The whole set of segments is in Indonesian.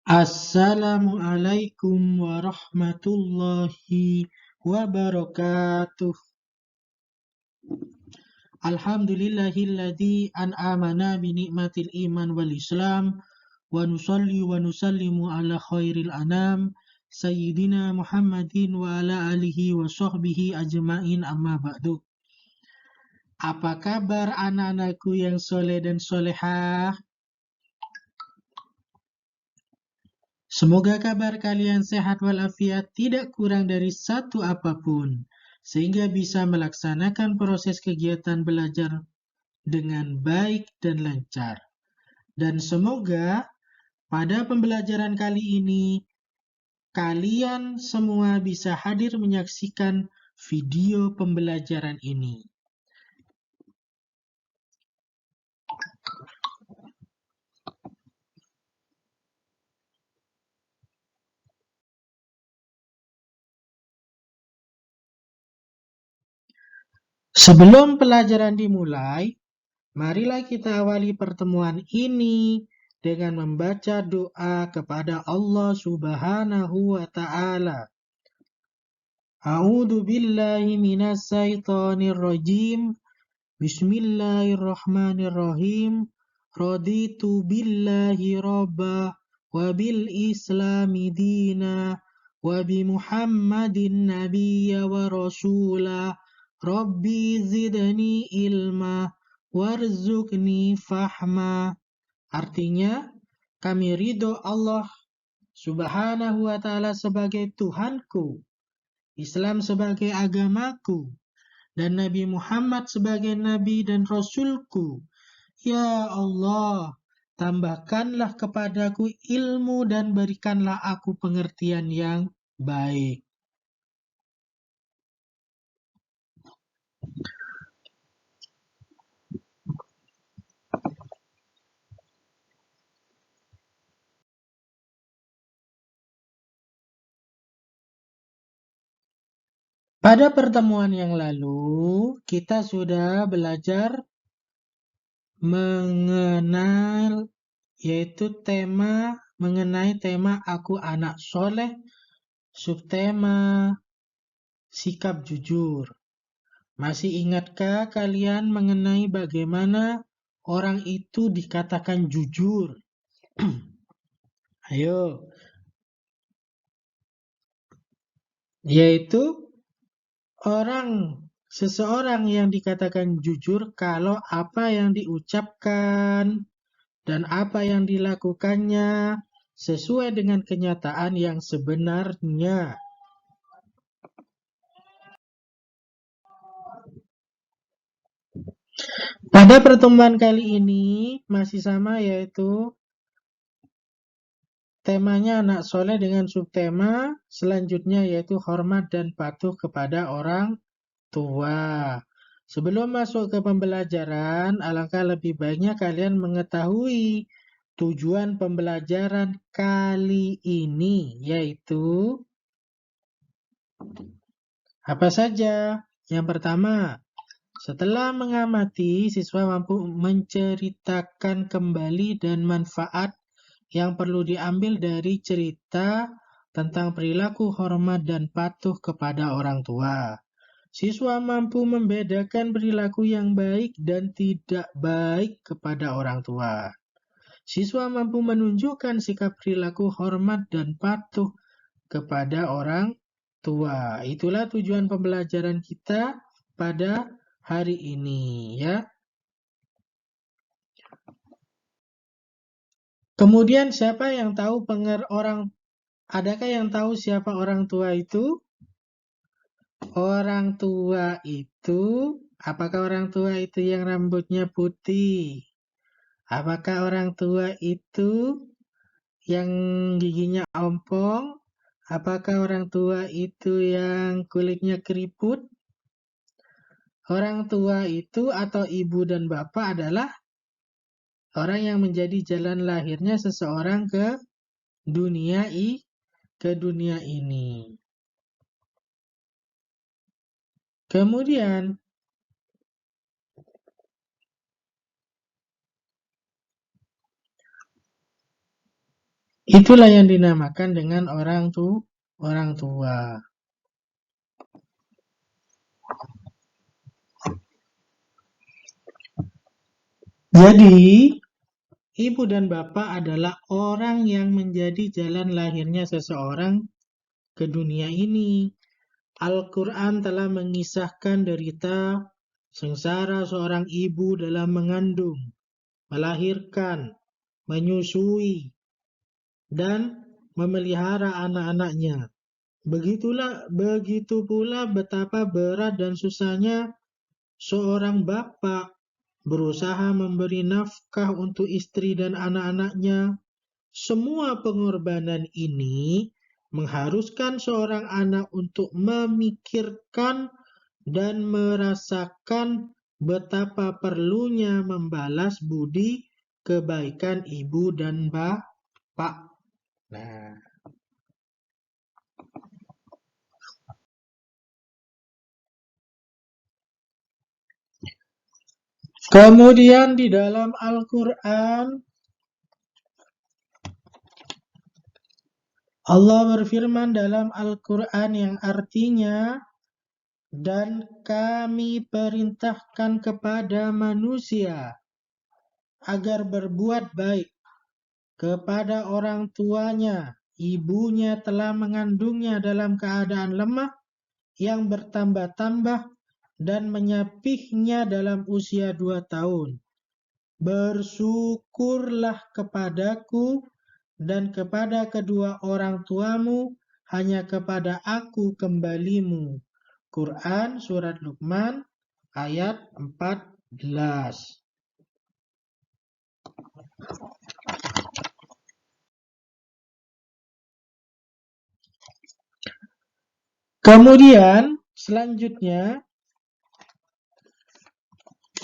Assalamualaikum warahmatullahi wabarakatuh. Alhamdulillahilladzi an'amana bi ni'matil iman wal islam wa nusalli wa nusallimu ala khairil anam sayyidina Muhammadin wa ala alihi wa sahbihi ajma'in amma ba'du. Apa kabar anak-anakku yang soleh dan solehah? Semoga kabar kalian sehat walafiat, tidak kurang dari satu apapun, sehingga bisa melaksanakan proses kegiatan belajar dengan baik dan lancar. Dan semoga pada pembelajaran kali ini, kalian semua bisa hadir menyaksikan video pembelajaran ini. Sebelum pelajaran dimulai, marilah kita awali pertemuan ini dengan membaca doa kepada Allah Subhanahu wa Ta'ala. A'udzu billahi minas syaitonir rajim. Bismillahirrahmanirrahim. Raditu billahi robba wa bil islami dina wa bi Muhammadin nabiyya wa rasula. Rabbi zidni ilma warzuqni fahma. Artinya, kami ridho Allah Subhanahu wa Ta'ala sebagai Tuhanku, Islam sebagai agamaku, dan Nabi Muhammad sebagai Nabi dan Rasulku. Ya Allah, tambahkanlah kepadaku ilmu dan berikanlah aku pengertian yang baik. Pada pertemuan yang lalu, kita sudah belajar mengenai tema aku anak soleh, subtema sikap jujur. Masih ingatkah kalian mengenai bagaimana orang itu dikatakan jujur? Ayo, yaitu seseorang yang dikatakan jujur kalau apa yang diucapkan dan apa yang dilakukannya sesuai dengan kenyataan yang sebenarnya. Pada pertemuan kali ini masih sama, yaitu temanya anak soleh dengan subtema selanjutnya yaitu hormat dan patuh kepada orang tua. Sebelum masuk ke pembelajaran, alangkah lebih baiknya kalian mengetahui tujuan pembelajaran kali ini, yaitu apa saja? Yang pertama, setelah mengamati, siswa mampu menceritakan kembali dan manfaat yang perlu diambil dari cerita tentang perilaku hormat dan patuh kepada orang tua. Siswa mampu membedakan perilaku yang baik dan tidak baik kepada orang tua. Siswa mampu menunjukkan sikap perilaku hormat dan patuh kepada orang tua. Itulah tujuan pembelajaran kita pada hari ini, ya. Kemudian siapa yang tahu adakah yang tahu siapa orang tua itu? Orang tua itu, apakah orang tua itu yang rambutnya putih? Apakah orang tua itu yang giginya ompong? Apakah orang tua itu yang kulitnya keriput? Orang tua itu atau ibu dan bapak adalah orang yang menjadi jalan lahirnya seseorang ke dunia ini. Kemudian, Itulah yang dinamakan dengan orang tua. Jadi, ibu dan bapak adalah orang yang menjadi jalan lahirnya seseorang ke dunia ini. Al-Quran telah mengisahkan derita sengsara seorang ibu dalam mengandung, melahirkan, menyusui, dan memelihara anak-anaknya. Begitu pula betapa berat dan susahnya seorang bapak berusaha memberi nafkah untuk istri dan anak-anaknya. Semua pengorbanan ini mengharuskan seorang anak untuk memikirkan dan merasakan betapa perlunya membalas budi kebaikan ibu dan bapak. Nah, kemudian di dalam Al-Quran, Allah berfirman dalam Al-Quran yang artinya, dan kami perintahkan kepada manusia agar berbuat baik kepada orang tuanya. Ibunya telah mengandungnya dalam keadaan lemah yang bertambah-tambah dan menyapihnya dalam usia 2 tahun. Bersyukurlah kepadaku dan kepada kedua orang tuamu, hanya kepada aku kembalimu. Quran Surat Luqman ayat 14. Kemudian selanjutnya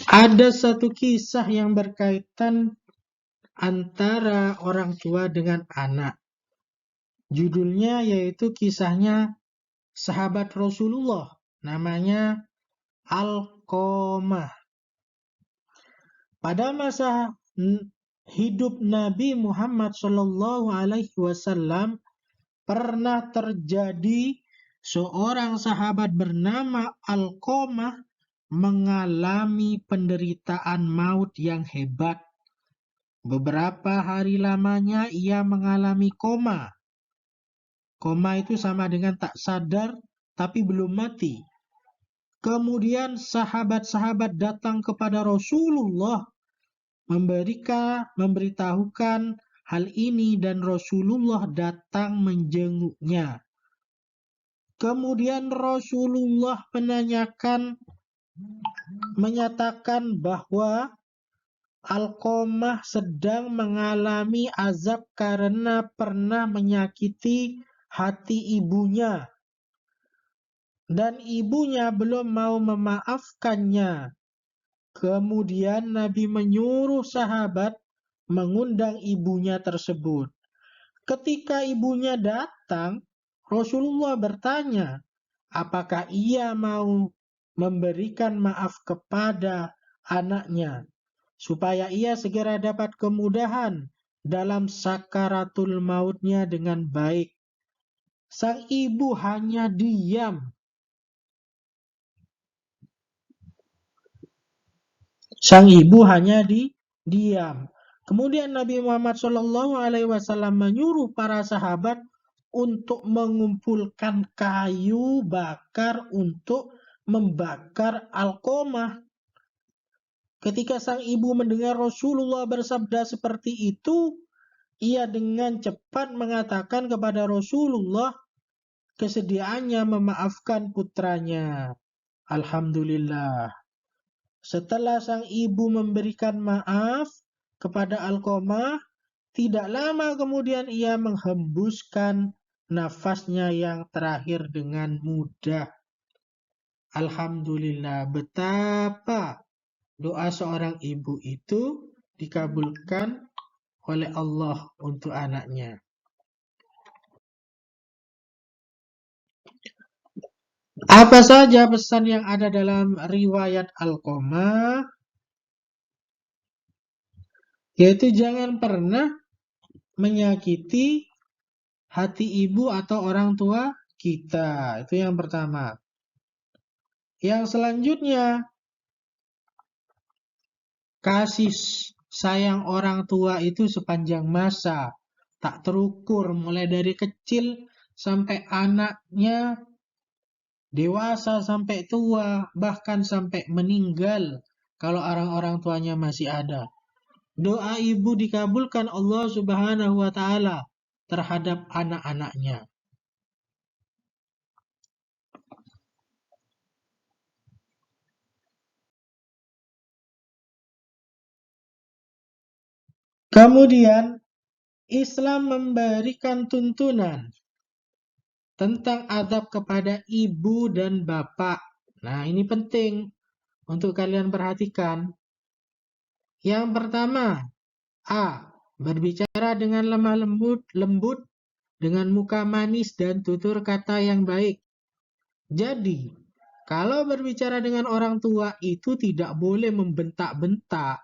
ada satu kisah yang berkaitan antara orang tua dengan anak. Judulnya yaitu kisahnya sahabat Rasulullah, namanya Alqamah. Pada masa hidup Nabi Muhammad SAW pernah terjadi seorang sahabat bernama Alqamah mengalami penderitaan maut yang hebat. Beberapa hari lamanya ia mengalami koma. Koma itu sama dengan tak sadar tapi belum mati. Kemudian sahabat-sahabat datang kepada Rasulullah memberitahukan hal ini dan Rasulullah datang menjenguknya. Kemudian Rasulullah menyatakan bahwa Alqamah sedang mengalami azab karena pernah menyakiti hati ibunya. Dan ibunya belum mau memaafkannya. Kemudian Nabi menyuruh sahabat mengundang ibunya tersebut. Ketika ibunya datang, Rasulullah bertanya, apakah ia mau memberikan maaf kepada anaknya, supaya ia segera dapat kemudahan dalam sakaratul mautnya dengan baik. Sang ibu hanya diam. Diam. Kemudian Nabi Muhammad SAW menyuruh para sahabat untuk mengumpulkan kayu bakar untuk membakar Alqamah. Ketika sang ibu mendengar Rasulullah bersabda seperti itu, ia dengan cepat mengatakan kepada Rasulullah kesediaannya memaafkan putranya. Alhamdulillah. Setelah sang ibu memberikan maaf kepada Alqamah, tidak lama kemudian ia menghembuskan nafasnya yang terakhir dengan mudah. Alhamdulillah, betapa doa seorang ibu itu dikabulkan oleh Allah untuk anaknya. Apa saja pesan yang ada dalam riwayat Alqamah? Yaitu jangan pernah menyakiti hati ibu atau orang tua kita. Itu yang pertama. Yang selanjutnya, kasih sayang orang tua itu sepanjang masa, tak terukur, mulai dari kecil sampai anaknya dewasa sampai tua, bahkan sampai meninggal kalau orang-orang tuanya masih ada. Doa ibu dikabulkan Allah Subhanahu wa taala terhadap anak-anaknya. Kemudian Islam memberikan tuntunan tentang adab kepada ibu dan bapak. Nah, ini penting untuk kalian perhatikan. Yang pertama, A. Berbicara dengan lemah lembut dengan muka manis dan tutur kata yang baik. Jadi, kalau berbicara dengan orang tua itu tidak boleh membentak-bentak,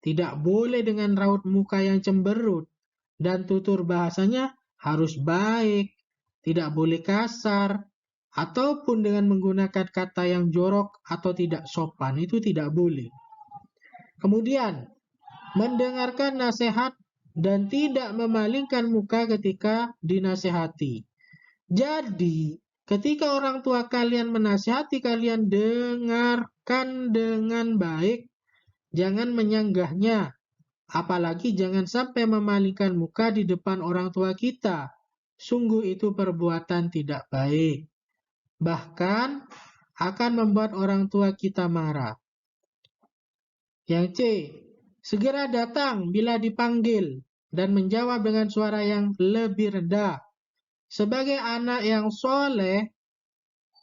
tidak boleh dengan raut muka yang cemberut, dan tutur bahasanya harus baik, tidak boleh kasar, ataupun dengan menggunakan kata yang jorok atau tidak sopan, itu tidak boleh. Kemudian, mendengarkan nasihat dan tidak memalingkan muka ketika dinasehati. Jadi, ketika orang tua kalian menasihati kalian, dengarkan dengan baik, jangan menyanggahnya. Apalagi jangan sampai memalingkan muka di depan orang tua kita. Sungguh itu perbuatan tidak baik. Bahkan akan membuat orang tua kita marah. Yang C. Segera datang bila dipanggil dan menjawab dengan suara yang lebih rendah. Sebagai anak yang soleh,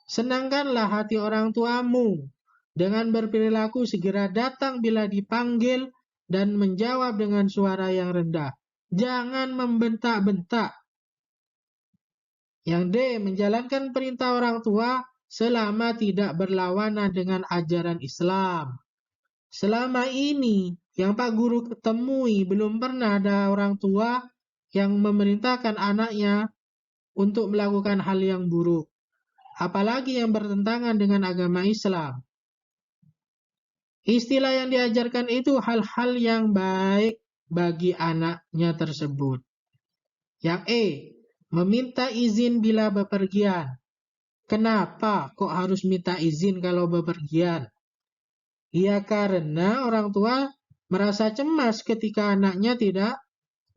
senangkanlah hati orang tuamu dengan berperilaku segera datang bila dipanggil dan menjawab dengan suara yang rendah. Jangan membentak-bentak. Yang D. Menjalankan perintah orang tua selama tidak berlawanan dengan ajaran Islam. Selama ini yang Pak Guru ketemui belum pernah ada orang tua yang memerintahkan anaknya untuk melakukan hal yang buruk, apalagi yang bertentangan dengan agama Islam. Istilah yang diajarkan itu hal-hal yang baik bagi anaknya tersebut. Yang E. Meminta izin bila bepergian. Kenapa kok harus minta izin kalau bepergian? Ya karena orang tua merasa cemas ketika anaknya tidak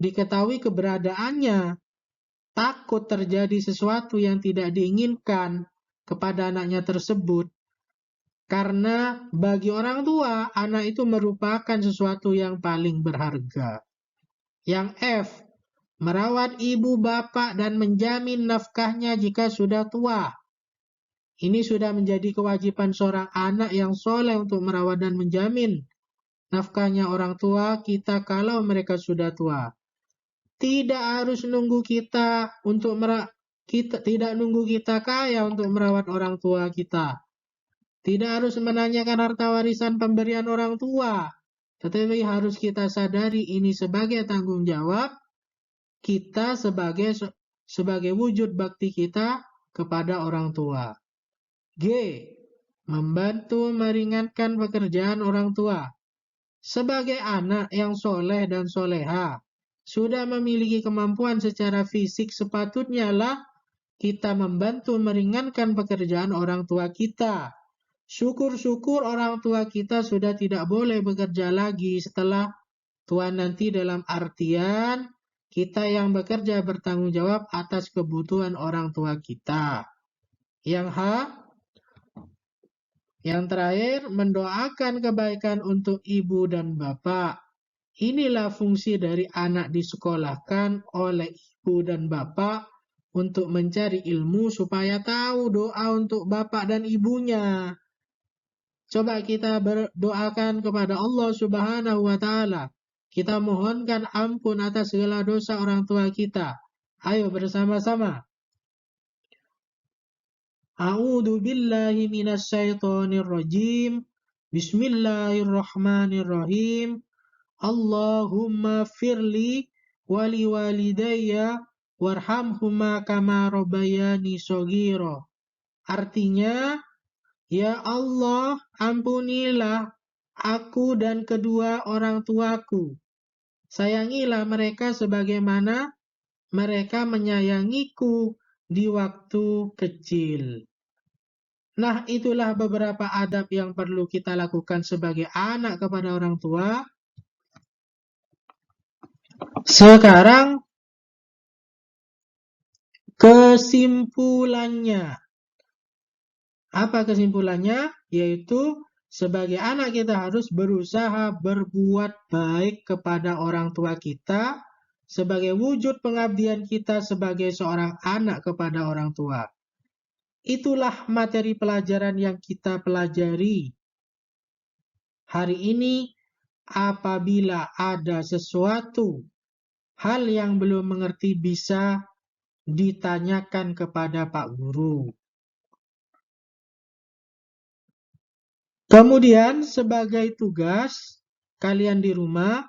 diketahui keberadaannya. Takut terjadi sesuatu yang tidak diinginkan kepada anaknya tersebut. Karena bagi orang tua, anak itu merupakan sesuatu yang paling berharga. Yang F. Merawat ibu bapak dan menjamin nafkahnya jika sudah tua. Ini sudah menjadi kewajiban seorang anak yang soleh untuk merawat dan menjamin nafkahnya orang tua kita kalau mereka sudah tua. Tidak harus nunggu kita untuk tidak nunggu kita kaya untuk merawat orang tua kita. Tidak harus menanyakan harta warisan pemberian orang tua. Tetapi harus kita sadari ini sebagai tanggung jawab kita sebagai wujud bakti kita kepada orang tua. G. Membantu meringankan pekerjaan orang tua. Sebagai anak yang soleh dan soleha, sudah memiliki kemampuan secara fisik, sepatutnya lah kita membantu meringankan pekerjaan orang tua kita. Syukur-syukur orang tua kita sudah tidak boleh bekerja lagi setelah tua nanti, dalam artian kita yang bekerja bertanggung jawab atas kebutuhan orang tua kita. Yang H. Yang terakhir, mendoakan kebaikan untuk ibu dan bapak. Inilah fungsi dari anak disekolahkan oleh ibu dan bapak untuk mencari ilmu supaya tahu doa untuk bapak dan ibunya. Coba kita berdoakan kepada Allah Subhanahu wa taala. Kita mohonkan ampun atas segala dosa orang tua kita. Ayo bersama-sama. A'udzu billahi minasyaitonir rajim. Bismillahirrahmanirrahim. Allahumma firli wali walidayya warhamhuma kama rabbayani shaghira. Artinya, ya Allah, ampunilah aku dan kedua orang tuaku. Sayangilah mereka sebagaimana mereka menyayangiku di waktu kecil. Nah, itulah beberapa adab yang perlu kita lakukan sebagai anak kepada orang tua. Sekarang kesimpulannya. Apa kesimpulannya? Yaitu sebagai anak kita harus berusaha berbuat baik kepada orang tua kita sebagai wujud pengabdian kita sebagai seorang anak kepada orang tua. Itulah materi pelajaran yang kita pelajari hari ini. Apabila ada sesuatu hal yang belum mengerti bisa ditanyakan kepada Pak Guru. Kemudian sebagai tugas kalian di rumah,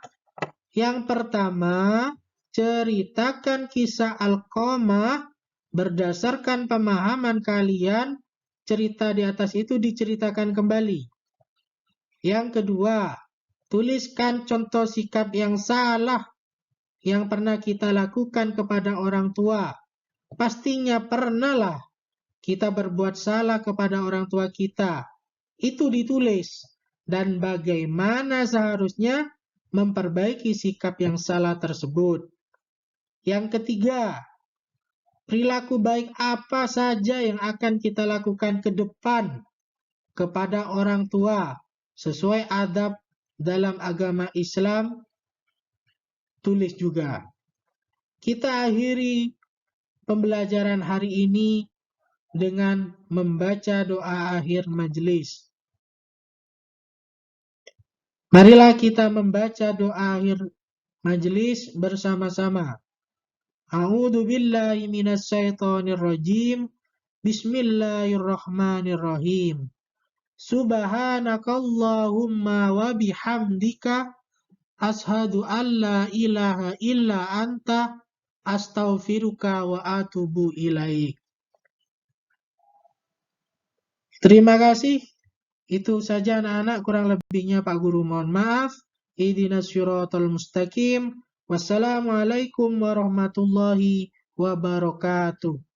yang pertama, ceritakan kisah Alqamah berdasarkan pemahaman kalian. Cerita di atas itu diceritakan kembali. Yang kedua, tuliskan contoh sikap yang salah yang pernah kita lakukan kepada orang tua. Pastinya pernahlah kita berbuat salah kepada orang tua kita. Itu ditulis. Dan bagaimana seharusnya memperbaiki sikap yang salah tersebut. Yang ketiga, perilaku baik apa saja yang akan kita lakukan ke depan kepada orang tua sesuai adab dalam agama Islam, tulis juga. Kita akhiri pembelajaran hari ini dengan membaca doa akhir majelis. Marilah kita membaca doa akhir majelis bersama-sama. A'udzu billahi minas syaitonir rajim. Bismillahirrahmanirrahim. Subhanakallahumma wa bihamdika ashhadu an la ilaha illa anta astaghfiruka wa atubu ilaik. Terima kasih. Itu saja anak-anak, kurang lebihnya Pak Guru mohon maaf. Ihdinas syiratal mustaqim. Wassalamualaikum warahmatullahi wabarakatuh.